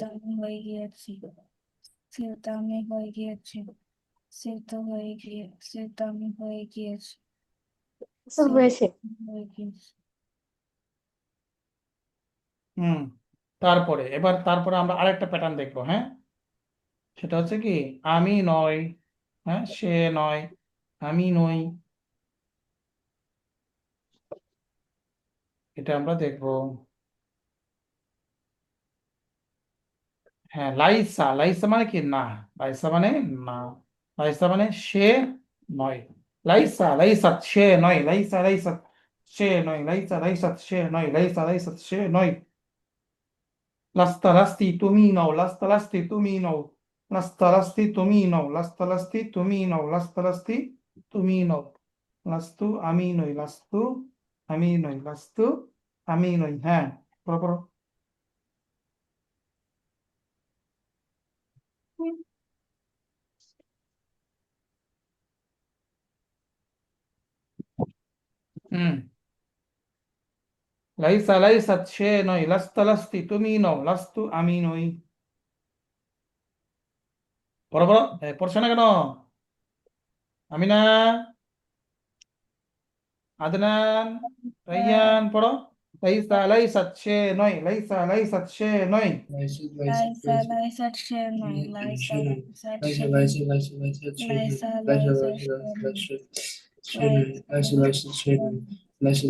আমি হয়ে গেছি আমি হয়ে গেছি হয়ে গিয়ে আমি হয়ে গিয়েছি সব হয়েছে হয়ে গিয়েছি হুম। তারপরে আমরা আরেকটা প্যাটার্ন দেখবো। হ্যাঁ, সেটা হচ্ছে কি, আমি নয়, হ্যাঁ সে নয়, আমি নই, এটা আমরা দেখবো। হ্যাঁ, লাইসা, লাইসা মানে কি না, লাইসা মানে না, লাইসা মানে সে নয়, লাইসা লাইসাত সে নয়, লাইসা লাইসাত সে নয়, লাইসা লাইসাত সে নয়, লাইসা লাইসাত সে নয়। লাস্তা লাস্তি তুমি নও, লাস্তা লাস্তি তুমি নও, লাস্তা লাস্তি তুমি নও, লাস্তা লাস্তি তুমি নও, লাস্তা লাস্তি তুমি নও, লাস্তু আমি নই, লাস্তু আমি নই, লাস্তু আমি নই। হ্যাঁ, পড়ো পড়ো। হুম। লাইসা লাইসাত সে নয়, লাস্তা লাস্তি তুমি নও, লাস্তু আমি নই। পড়ো পড়ো, পড়ছে না কেন? আমিনা, আদনান, রাইয়ান, পড়ো। লাইসা লাইসাত সে নয়, লাইসা লাইসাত সে নয়। Laisa, লাইসা লাইসা সে নয় লাইসা লাইসা Laisa, সে Laisa, Laisa, লাইসা Laisa, লাইসা Laisa, সে নয় Laisa, Laisa, লাইসা Laisa,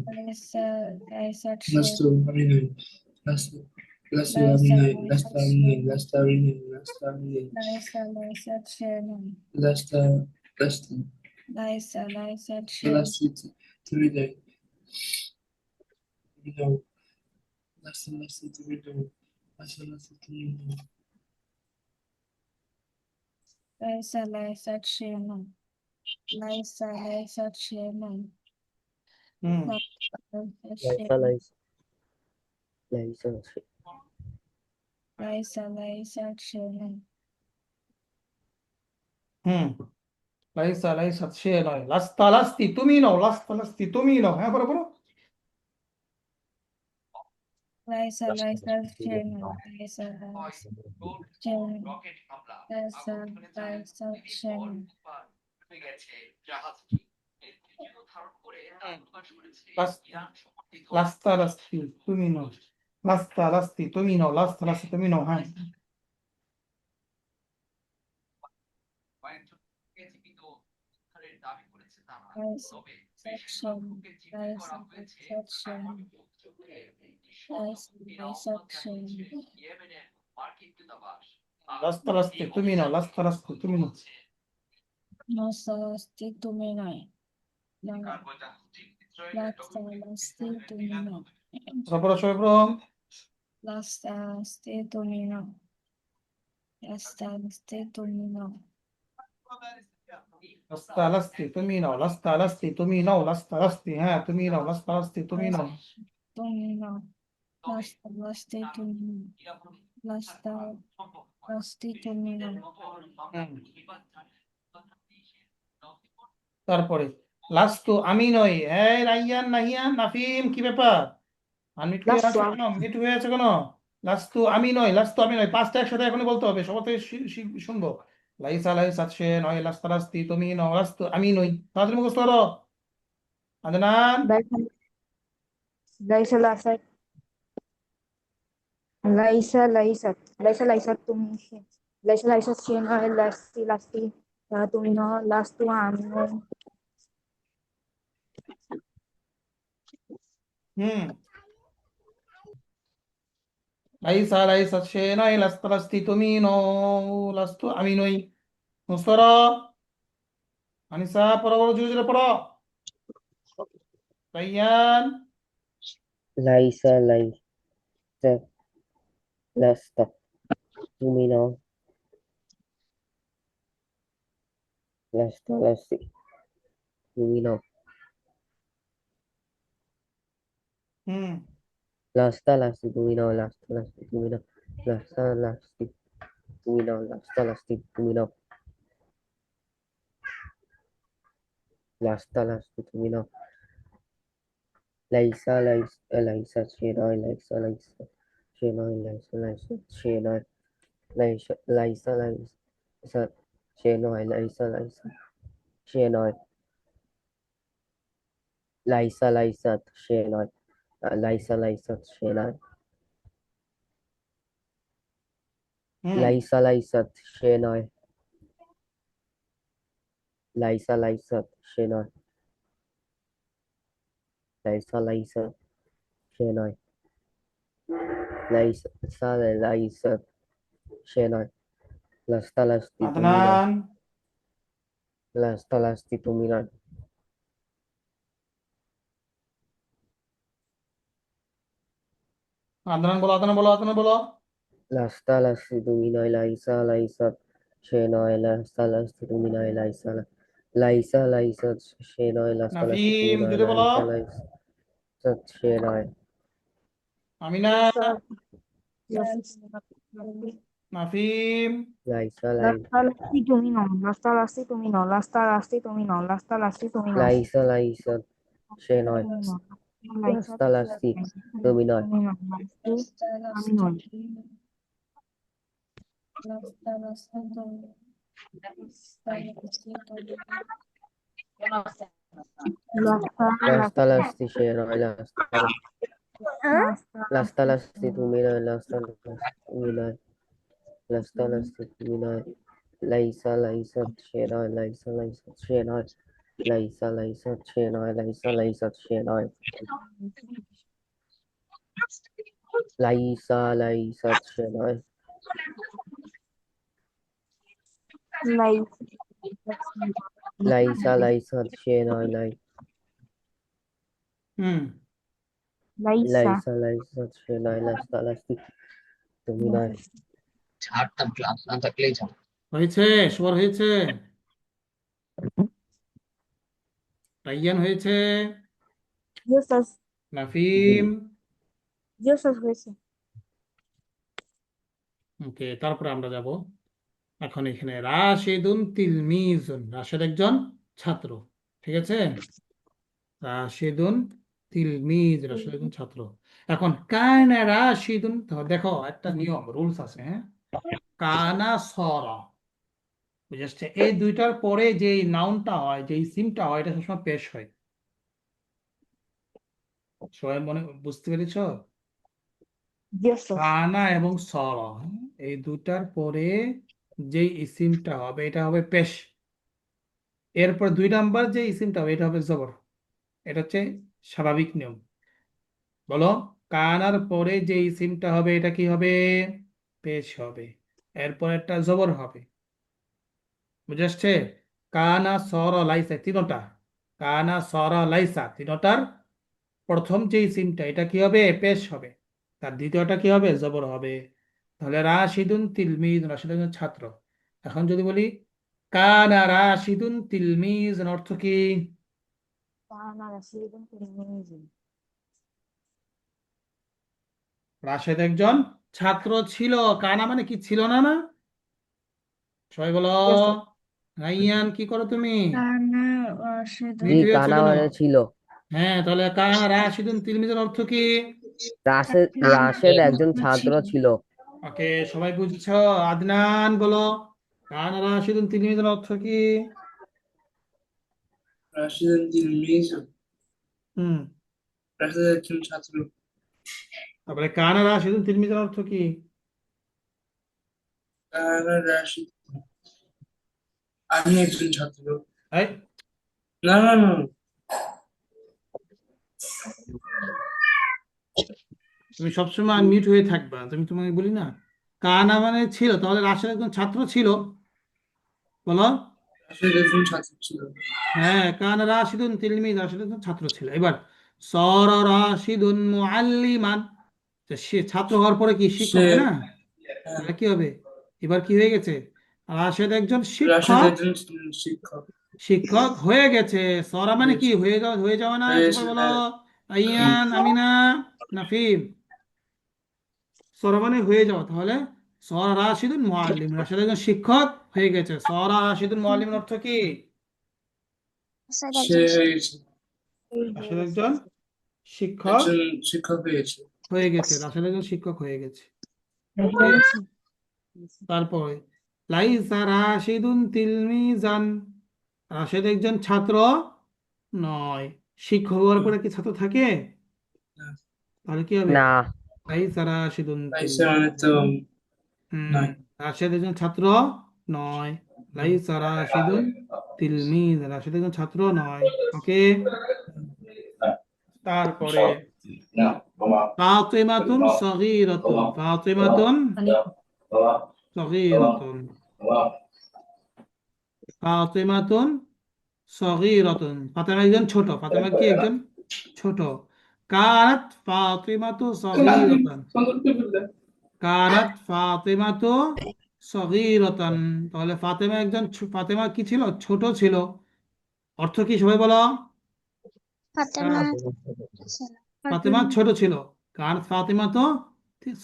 Laisa, লাইসা লাইসা সে Lasto, Aminoi, Lasto, Lasto, লাইসা Aminoi, লাইসা Lasta, সে Aminoi, Lasta, Aminoi, Lasta, Aminoi, লাইসা লাইসা সে নয় Lasta, Lasta, লাইসা লাইসা সে Lasta, Turidai, Turidai, Lasta, Lasta, Turidai, Lasta, Lasta, Turidai, লাইসা লাইসা সে নয় লাইসা লাইসা সে নয় হুম লাইসা লাইসা লাইসা সে লাইসা লাইসা সে নয় হুম লাইসা লাইসা সে নয়, লাস্তা লাস্তি তুমি নও, লাস্তা লাস্তি তুমি নও, হ্যাঁ বলো বলো। লাইসা লাইসা সে নয় লাইসা লাইসা সে নয় লাইসা লাইসা সে নয় লাস্তা লাস্তি তুমি নও, লাস্তা লাস্তি তুমি নও, লাস্তা লাস্তি তুমি নও, হ্যাঁ। লাইসা লাইসা লাইসা লাইসা সে নয় লাইসা লাইসা সে নয় লাস্তা লাস্তি তুমি নও, লাস্তা লাস্তি তুমি নও। লাস্তা লাস্তি তুমি নয় লাস্তা লাস্তি তুমি নয় তারপরে সবাই বলো, লাস্তা লাস্তি তুমি নয় লাস্তা লাস্তি তুমি নয় লাস্তা লাস্তি তুমি নও, লাস্তা লাস্তি তুমি নও, লাস্তা লাস্তি, হ্যাঁ তুমি নও, লাস্তা লাস্তি তুমি নও। তুমি নয় লাস্তা লাস্তি তুমি নয় লাস্তা লাস্তি তুমি নয় হুম। তারপরে লাস্তু আমি নই, এই রাইয়ান নাহিয়ান নাফিম কি ব্যাপার, আনমিট হয়ে আছে কেন, মিট হয়ে আছে কেন? লাস্তু আমি নই, লাস্তু আমি নই, পাঁচটা একসাথে এখনই বলতে হবে, সবার থেকে শুনবো। লাইসা লাইসা সে নয়, লাস্তা লাস্তি তুমি নও, লাস্তু আমি নই, তাড়াতাড়ি মুখস্থ করো। আদনান, ليس ليست ليس ليست ليس ليست تمي ليس ليست شيء لستي لستي لا تمينو لست عامل হুম লাইসা লাইসা সে নয়, লাস্তা লাস্তি তুমি নও, লাস্তু আমি নই, মুখস্থ করো। আনিসা পড়ো বড়, জোরে জোরে পড়ো। রাইয়ান, লাইসা লাইসা লাস্তা তুমি নও, লাস্তা লাস্তি তুমি নও, হুম লাস্তা লাস্তি তুমি নও, লাস্তা লাস্তি তুমি নও, লাস্তা লাস্তি তুমি নও, লাস্তা লাস্তি তুমি নও, লাস্তা লাস্তি তুমি নও। লাইসা লাইসা লাইসা সে নয়, লাইসা লাইসা সে নয়, লাইসা লাইসা সে নয়, লাইসা লাইসা লাইসা সে নয়, লাইসা লাইসা সে নয়, লাইসা লাইসা সে নয়, লাইসা লাইসা সে নয়, হুম লাইসা লাইসা সে নয়, লাইসা লাইসা সে নয়, লাইসা লাইসা সে নয়, লাইসা লাইসা সে নয়, লাস্তা লাস্তি তুমি নয়, আদনান, লাস্তা লাস্তি তুমি নয়, আদনান বলো, আদনান বলো, আদনান বলো। লাস্তা লাস্তি তুমি নয়, লাইসা লাইসা সে নয়, লাস্তা লাস্তি তুমি নয়, লাইসা লাইসা লাইসা সে নয়, লাস্তা লাস্তি তুমি নাফিম নয়, জোরে বলো। লাইসা লাইসা সে নয়, আমিনা, لست নাফিম, লাইসা লাই lasti tumino lasta lasti tumino lasta lasti tumino lasta lasti tumino লাইসা লাইসা সে নয়, লাস্তা লাস্তি তুমি নয়, লাস্তা লাস্তি তুমি নয় লাস্তা লাস্তি তুমি নয় লাস্তা লাস্তি তুমি নয় লাস্তা লাস্তি সে নয়, লাস্তা লাস্তি তুমি নয়, লাস্তা লাস্তি তুমি নয়, লাস্তা লাস্তি তুমি নয়, লাইসা লাইসা সে নয়, লাইসা লাইসা সে নয়, লাইসা লাইসা সে নয়, লাইসা লাইসা সে নয়, লাইসা লাইসা সে নয়, লাইসা লাইসা সে নয়, হুম laisa লাইসা লাইসা সে নয়, লাস্তা লাস্তি তুমি নয়, ছাড়তাম ক্লাস না থাকলেই ছাড়। হয়েছে, সবার হয়েছে, রাইয়ান হয়েছে, Yusuf, নাফিম Yusuf হয়েছে। ওকে, তারপরে আমরা যাব এখন এখানে রাশেদুন তিলমিজুন, রাশেদ একজন ছাত্র, ঠিক আছে। রাশেদুন তিলমিজ, রাশেদ একজন ছাত্র। এখন কানা রাশিদুন, তো দেখো একটা নিয়ম রুলস আছে, হ্যাঁ। কানা সরা, বুঝেছে, এই দুইটার পরে যেই নাউনটা হয়, যেই সিমটা হয়, এটা সবসময় পেশ হয়। সবাই মনে বুঝতে পেরেছো? Yusuf, কানা এবং সরা, এই দুটার পরে যেই ইসিমটা হবে এটা হবে পেশ। এরপর 2 নাম্বার যে ইসিমটা হবে এটা হবে জবর। এটা হচ্ছে স্বাভাবিক নিয়ম। বলো, কানার পরে যে ইসিমটা হবে এটা কি হবে? পেশ হবে। এরপর একটা জবর হবে, বুঝে আসছে? কানা সর লাইসা তিনটা, কানা সর লাইসা তিনটার প্রথম যে ইসিমটা এটা কি হবে? পেশ হবে। তার দ্বিতীয়টা কি হবে? জবর হবে। তাহলে রাশিদুন তিলমিজ, রাশিদ একজন ছাত্র। এখন যদি বলি কানা রাশিদুন তিলমিজ, এর অর্থ কি? কানা রাশিদুন তিলমিজুন। রাশেদ একজন ছাত্র ছিল। কানা মানে কি? ছিল না, না? সবাই বলো। Yusuf, রাইয়ান, কি করো তুমি? কানা রাশিদুন জি, মিউট হয়েছে কানা কেন? মানে ছিল। হ্যাঁ, তাহলে কানা রাশিদুন তিলমিজের অর্থ কি? রাশেদ রাশেদ একজন ছাত্র ছিল। ওকে, সবাই বুঝছো? আদনান বলো, কানা রাশিদুন তিলমিজের অর্থ কি? রাশিদ তিলমিজ, হুম, রাশিদ একজন ছাত্র। তারপরে কানা রাশিদুন তিলমিজের অর্থ কি? কানা রাশিদ, আমি একজন ছাত্র। এই, না না না, তুমি সবসময় মিউট হয়ে থাকবা, তুমি তোমাকে বলি না। কানা মানে ছিল, তাহলে রাশেদ একজন ছাত্র ছিল। বলো। রাশিদ একজন ছাত্র ছিল। হ্যাঁ, কানা রাশিদুন তিলমিজ, রাশিদ একজন ছাত্র ছিল। এবার সর রাশিদুন মুআল্লিমান, তো সে ছাত্র হওয়ার পরে কি শিক্ষক সে, হয় না? হ্যাঁ, তাহলে কি হবে? এবার কি হয়ে গেছে? রাশেদ একজন রাশিদ শিক্ষক, একজন শিক্ষক শিক্ষক হয়ে গেছে। সরা মানে কি? হয়েছে, হয়ে যাওয়া না? সবাই হয়েছে, বলো। হ্যাঁ। আইয়ান, আমিনা, নাফিম, সরা মানে হয়ে যাওয়া। তাহলে সরা রাশিদুন মুআল্লিম, রাশেদ একজন শিক্ষক হয়ে গেছে। সরা রাশিদুন মুআল্লিমের অর্থ কি? রাশেদ সে একজন হয়েছে, এই হয়ে রাশেদ গেছে। একজন শিক্ষক একজন শিক্ষক হয়েছে। হয়ে গেছে, রাশেদ একজন শিক্ষক হয়ে গেছে। হয়ে ওকে, গেছে। তারপরে লাইসা রাশিদুন তিলমিজান, রাশেদ একজন ছাত্র নয়। শিক্ষক হওয়ার পরে কি ছাত্র থাকে? তাহলে কি হবে? না, লাইসা রাশিদুন লাইসা মানে তো তিলমিজান, হুম, নাই। রাশেদ একজন ছাত্র নয়। লাইসা রাশিদুন তিলমিজ, রাশেদ একজন ছাত্র নয়। ওকে, তারপরে ফাতিমাতুন সগীরাতুন, ফাতিমাতুন সগীরাতুন, ফাতিমাতুন সগীরাতুন, ফাতেমা একজন ছোট। ফাতেমা কি? একজন ছোট। কানাত ফাতিমাতু সগীরাতান, কানাত ফাতিমাতু সগীরাতান, তাহলে ফাতেমা একজন ফাতেমা কি ছিল? ছোট ছিল। অর্থ কি? সবাই বলো। ফাতেমা কানাত ছিল। ফাতেমা ছোট ছিল। কানাত ফাতিমাতু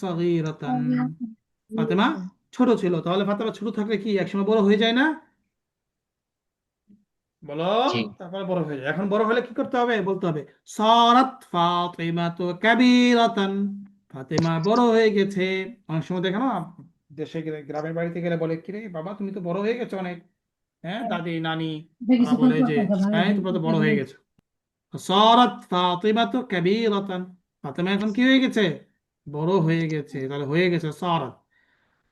সগীরাতান, ফাতেমা ছোট ছিল। তাহলে ফাতেমা ছোট থাকলে কি একসময় বড় হয়ে যায় না? বলো। জি। তারপরে বড় হয়ে যায়। এখন বড় হলে কি করতে হবে? বলতে হবে সারাত ফাতিমাতু কাবীরাতান, ফাতেমা বড় হয়ে গেছে। অনেক সময় দেখো না, দেশে গেলে, গ্রামের বাড়িতে গেলে বলে, কিরে বাবা, তুমি তো বড় হয়ে গেছো অনেক। হ্যাঁ, দাদি নানি তারা বলে যে, হ্যাঁ তোমরা তো বড় হয়ে গেছো। সারাত ফাতিমাতু কাবীরাতান, ফাতেমা এখন কি হয়ে গেছে? বড় হয়ে গেছে। তাহলে হয়ে গেছে সারাত।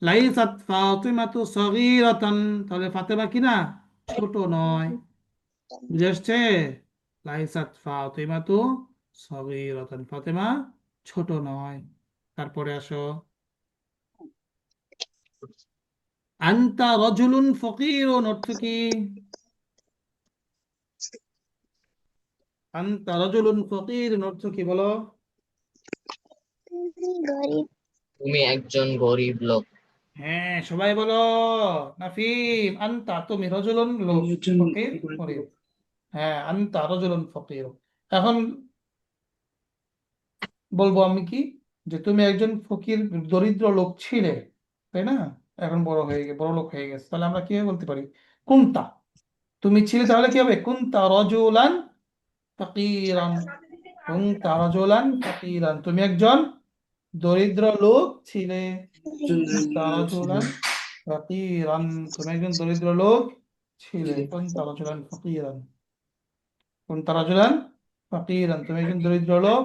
লাইসাত ফাতিমাতু সগীরাতান, তাহলে ফাতেমা কি না? ছোট নয়। বুঝে আসছে? লাইসাত ফাতিমাতু সগীরাতান, ফাতেমা ছোট নয়। তারপরে আসো, আনতা রাজুলুন ফকিরুন, অর্থ কি? আনতা রাজুলুন ফকিরুন অর্থ কি? বলো। তুমি গরিব। তুমি একজন গরিব লোক। হ্যাঁ, সবাই বলো। নাফিম, আনতা তুমি, রাজুলুন আমি লোক, একজন ফকির গরিব গরিব। লোক। হ্যাঁ, আনতা রাজুলুন ফকির। এখন বলবো আমি কি, যে তুমি একজন ফকির দরিদ্র লোক ছিলে, তাই না? এখন বড় লোক হয়ে গেছে, তাহলে আমরা কিভাবে বলতে পারি? কুন্তা, তুমি ছিলে, তাহলে কি হবে? কুন্তা রজুলান ফাকিরান। কুন্তা রজুলান ফাকিরান, তুমি একজন দরিদ্র লোক ছিলে। একজন কুন্তা দরিদ্র লোক ছিল। রজুলান ফাকিরান, তুমি একজন দরিদ্র লোক ছিলে। ছিলে। কুন্তা রজুলান ফাকিরান। কুন্তা রজুলান ফাকিরান, তুমি একজন দরিদ্র লোক।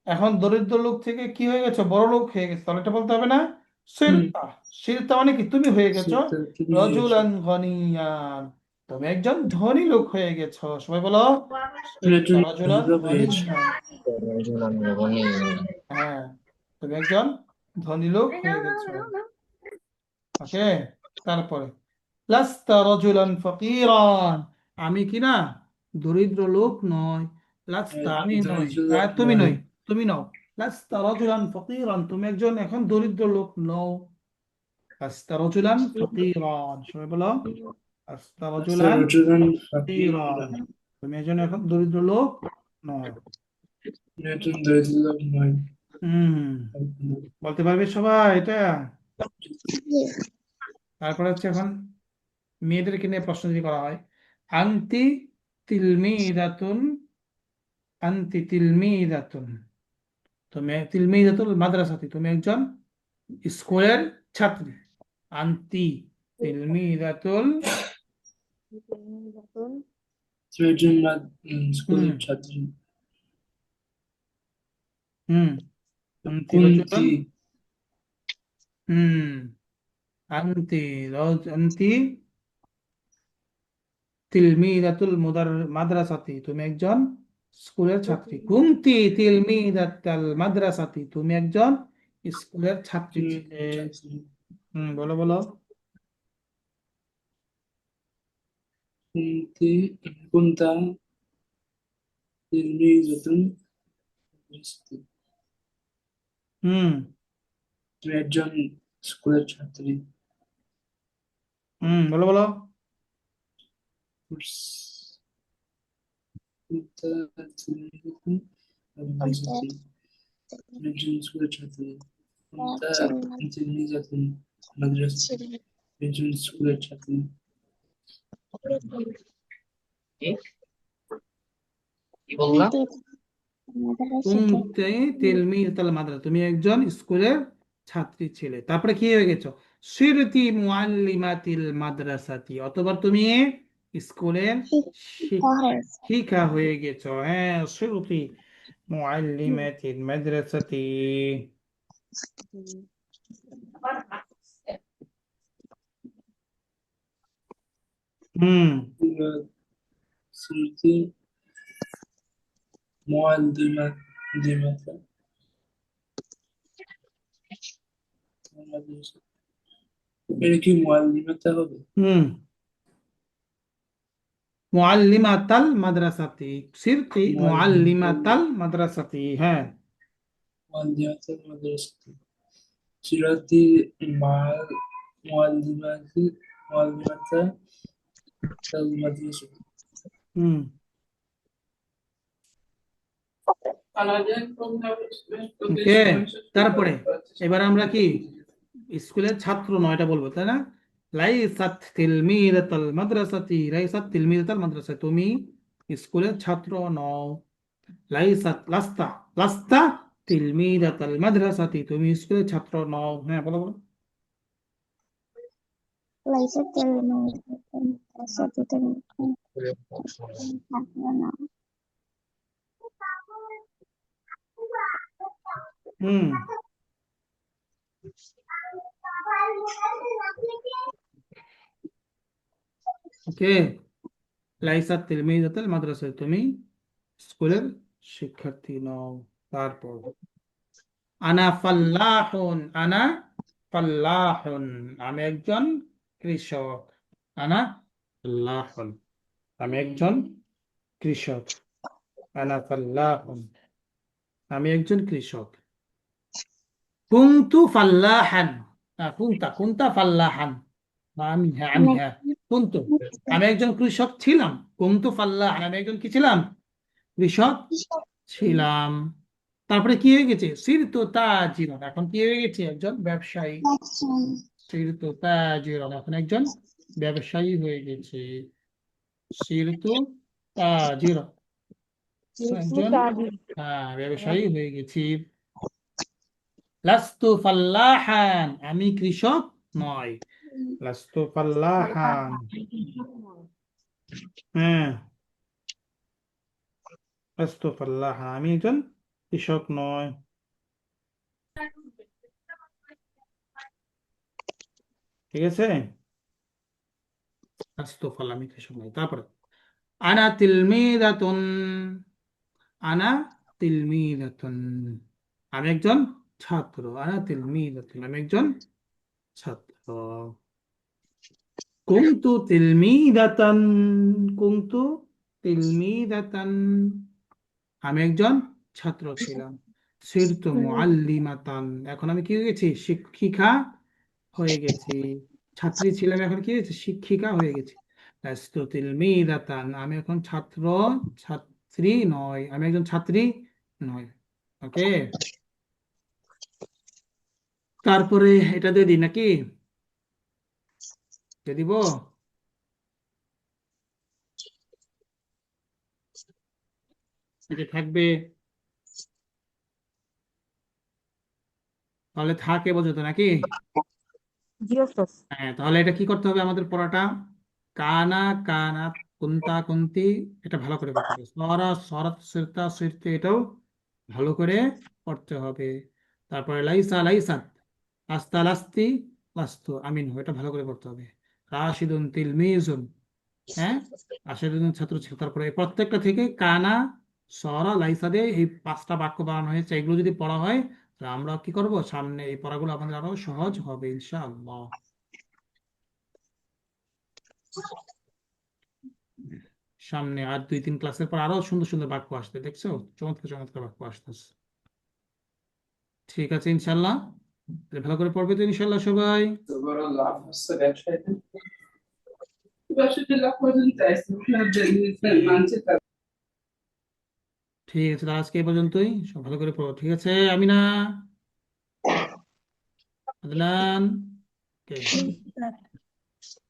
এখন দরিদ্র লোক থেকে কি হয়ে গেছো? বড় লোক হয়ে গেছে, তাহলে এটা বলতে হবে না? হুম, সিরতা। সিরতা মানে কি? তুমি হয়ে গেছো সেটা তুমি হয়ে গেছো। রজুলান গনিয়ান, তুমি একজন ধনী লোক হয়ে গেছো। সবাই বলো, তুমি একজন রজুলান ধনী লোক হয়ে গেছো। গনিয়ান। হ্যাঁ, তুমি একজন ধনী লোক হয়ে গেছো। ওকে, তারপরে লাস্তা রজুলান ফকিরান, আমি কি না দরিদ্র লোক নয়। লাস্তা, আমি তুমি নই। দরিদ্র লোক তুমি নয়। নই, তুমি নও। লাস্তা রজুলান ফকিরান, তুমি একজন এখন দরিদ্র লোক নও। লাস্তা রজুলান ফকিরান, সবাই বলো, লাস্তা রজুলান রজুলান ফকিরান, ফাকিরান, তুমি একজন এখন দরিদ্র লোক নয়। তুমি একজন দরিদ্র লোক নয়। হুম, বলতে পারবে সবাই এটা? তারপরে হচ্ছে এখন মেয়েদেরকে নিয়ে প্রশ্ন যদি করা হয়, আন্তি তিলমিদাতুন, আন্তি তিলমিদাতুন, তুমি তিলমিদাতুল মাদ্রাসাতি, তুমি একজন স্কুলের ছাত্রী। আন্তি তিলমিদাতুল, তুমি একজন হুম স্কুলের ছাত্রী। হুম, আন্তি রজুলান, কুন্তি, হুম, আন্তি তিলমিদাতুল মাদ্রাসাতি, তুমি একজন স্কুলের ছাত্রী। কুনতি তিলমিদাতাল মাদ্রাসাতি, তুমি একজন স্কুলের ছাত্রী তুমি ছিলে। ছাত্রী। বলো বলো। কুন্তি, কুন্তা তিলমিজাতুন মাদ্রাসাতি, হুম তুমি একজন স্কুলের ছাত্রী। বলো বলো। কুন্তা তিলমিজাতুন মাদ্রাসাতি, তুমি একজন স্কুলের ছাত্রী। কুন্তা তিলমিজাতুন মাদ্রাসাতি, তুমি একজন স্কুলের ছাত্রী। কি কি বললাম? কুনতি তিলমিদাতাল মাদ্রাসা, তুমি একজন স্কুলের ছাত্রী ছিলে। তারপরে কি হয়ে গেছো? সিরতি মুআল্লিমাতিল মাদ্রাসাতি, অথবা তুমি স্কুলের শিক্ষিকা হয়ে গেছো। হ্যাঁ, সিরতি মুআল্লিমাতিল মাদ্রাসাতি। হুম স্মৃতি মুআল্লিমাতা মাদ্রাসা, এটা কি মুআল্লিমাতা হবে? হুম, মুআল্লিমাতাল মাদ্রাসাতি, সিরতি মুআল্লিমাতাল মাদ্রাসাতি। হ্যাঁ, মুআল্লিমাতা মাদ্রাসাতি, সিরাতি মাল মুআল্লিমাতি মুআল্লিমাতা তাল মাদ্রাসাতি। হুম ওকে, তারপরে এবার আমরা কি স্কুলের ছাত্র নয় এটা বলবো, তাই না? লাইসাত তিলমিদাতাল মাদ্রাসাতি, লাইসাত তিলমিদাতাল মাদ্রাসাতি, তুমি স্কুলের ছাত্র নও। লাইসাত, লাস্তা, লাস্তা তিলমিদাতাল মাদ্রাসাতি, তুমি স্কুলের ছাত্র নও। হ্যাঁ, বলো বলো। ليست المدرسة حسنة. হুম ওকে, লাইসাত তিলমিদাতাল মাদ্রাসাতি, তুমি স্কুলের শিক্ষার্থী নও। তারপর আনা ফাল্লাহুন, আনা ফাল্লাহুন, আমি একজন কৃষক। আনা ফাল্লাহুন, আমি একজন কৃষক। আনা ফাল্লাহুন, আমি একজন কৃষক। কুনতু ফাল্লাহান, কুনতা ফাল্লাহান, আমি, হ্যাঁ আমি, হ্যাঁ কুনতু, আমি একজন কৃষক ছিলাম। কুনতু ফাল্লাহান, আমি একজন কি ছিলাম? কৃষক ছিলাম। তারপরে কি হয়ে গেছে? সিরতু তাজিরান, এখন কি হয়ে গেছে? একজন ব্যবসায়ী। সিরতু তাজিরান, এখন একজন ব্যবসায়ী হয়ে গেছে। সিরতু তাজিরান, যেহেতু একজন তাজির ব্যবসায়ী হয়ে গেছি। লাস্তু ফাল্লাহান, আমি কৃষক নয়। লাস্তু ফাল্লাহান, হ্যাঁ, লাস্তু ফাল্লাহান, আমি একজন কৃষক নয়। ঠিক আছে, লাস্তু ফাল্লাহ, আমি কৃষক নয়। তারপরে আনা তিলমিদাতুন, আনা তিলমিদাতুন, আমি একজন ছাত্র। আনা তিলমিদাতুন, আমি একজন ছাত্র। কুনতু তিলমিদাতান, কুনতু তিলমিদাতান, আমি একজন ছাত্র ছিলাম। সিরতু মুআল্লিমাতান, এখন আমি কি হয়ে গেছি? শিক্ষিকা হয়ে গেছি। ছাত্রী ছিলাম, এখন কি হয়েছে? শিক্ষিকা হয়ে গেছি। লাস্তু তিলমিদাতান, আমি এখন ছাত্র, ছাত্রী নয়, আমি একজন ছাত্রী নয়। ওকে, তারপরে এটা দিয়ে দিই নাকি? দিয়ে দিব? এটা থাকবে, তাহলে থাকে বোঝো নাকি? জি ওস্তাদ। হ্যাঁ, তাহলে এটা কি করতে হবে আমাদের পড়াটা? কানা, কানাত, কুন্তা, কুন্তি, এটা ভালো করে পড়তে হবে। সরা, সরাত, সিরতা, সিরতে, এটাও ভালো করে পড়তে হবে। তারপরে লাইসা, লাইসাত, লাস্তা, লাস্তি, লাস্তু, আমিন, এটা ভালো করে পড়তে হবে। রাশিদুন তিলমিজুন, হ্যাঁ, রাশিদুন ছাত্র ছিল। তারপরে এই প্রত্যেকটা থেকে কানা, সরা, লাইসা দিয়ে এই 5টা বাক্য বানানো হয়েছে। এগুলো যদি পড়া হয় তাহলে আমরা কি করব? সামনে এই পড়াগুলো আমাদের আরো সহজ হবে ইনশাআল্লাহ। সামনে আর 2-3 ক্লাসের পর আরো সুন্দর সুন্দর বাক্য আসতে দেখছো, চমৎকার চমৎকার বাক্য আসতেছে। ঠিক আছে ইনশাল্লাহ, তাহলে ভালো করে পড়বে তো ইনশাল্লাহ সবাই। Subhanallah, nossa, eu acho que ele acontece, ঠিক আছে, তাহলে আজকে এই পর্যন্তই। সব ভালো করে পড়ো, ঠিক আছে? আমিনা, আদনান, ওকে।